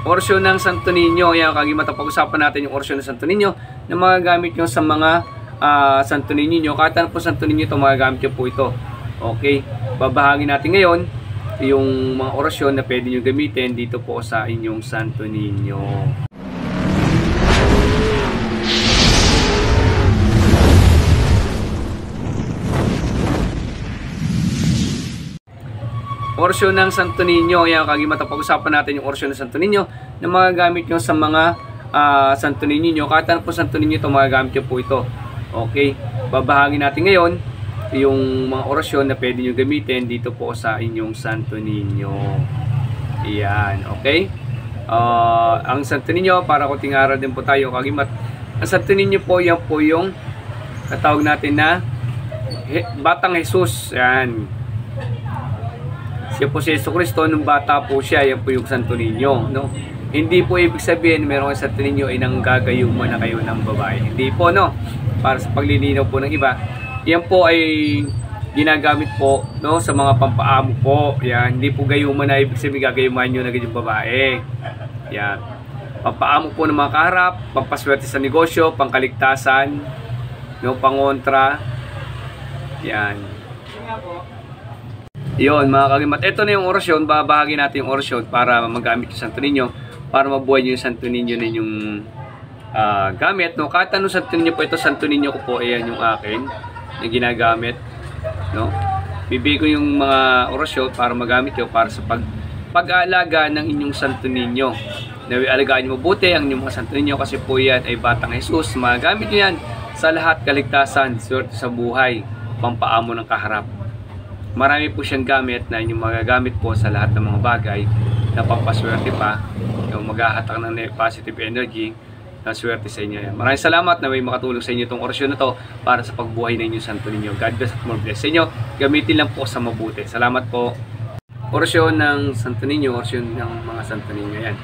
Orsyon ng Santo Niño. Yan, kagimata pag-usapan natin yung orsyon ng Santo Niño na magagamit nyo sa mga Santo Niño nyo. Kahit ano po Santo Niño ito, magagamit nyo po ito. Okay, babahagi natin ngayon yung mga orasyon na pwede nyo gamitin dito po sa inyong Santo Niño. Orsyon ng Santo Niño. Yan, kagimata pag-usapan natin yung orsyon ng Santo Niño na magagamit nyo sa mga Santo Niño nyo. Kahit ano po Santo Niño ito, magagamit nyo po ito. Okay, babahagi natin ngayon yung mga orasyon na pwede nyo gamitin dito po sa inyong Santo Niño. Yan, okay. Ang Santo Niño, para kunting aral din po tayo, kagimat. Ang Santo Niño po, yan po yung katawag natin na Batang Jesus. Yan. Siya po si Jesucristo, nung bata po siya, yan po yung Santo Niño, no? Hindi po ibig sabihin merong Santo Niño ay nanggagayuma na kayo ng babae. Hindi po, no? Para sa paglilinaw po ng iba, yan po ay ginagamit po, no, sa mga pampaamo po. Yan, hindi po gayuma na ibig sabihin gagayuman nyo na yung babae. Yan. Pampaamo po ng mga kaharap, pampaswerte sa negosyo, pangkaligtasan, no, pangontra. Yan. Yun, mga kagimat. Ito na yung orasyon. Babahagi natin yung orasyon para magamit yung Santo Niño, para mabuhay nyo yung Santo Niño na yung gamit. No? Kahit anong Santo Niño po ito, Santo Niño ko po, ayan yung akin na ginagamit. No? Bibigay ko yung mga orasyon para magamit yun para sa pag-aalaga ng inyong Santo Niño. Alagaan nyo mabuti ang inyong mga Santo Niño kasi po yan ay Batang Jesus. Magamit nyo yan sa lahat kaligtasan, swerte sa buhay, pampaamo ng kaharap. Marami po siyang gamit na inyong magagamit po sa lahat ng mga bagay na pampaswerte pa, yung maghahatak ng positive energy na swerte sa inyo. Maraming salamat na may makatulong sa inyo itong orasyon na to para sa pagbuhay ng inyong Santo Niño. God bless at more bless sa inyo. Gamitin lang po sa mabuti. Salamat po. Orasyon ng Santo Niño, orasyon ng mga Santo Niño yan.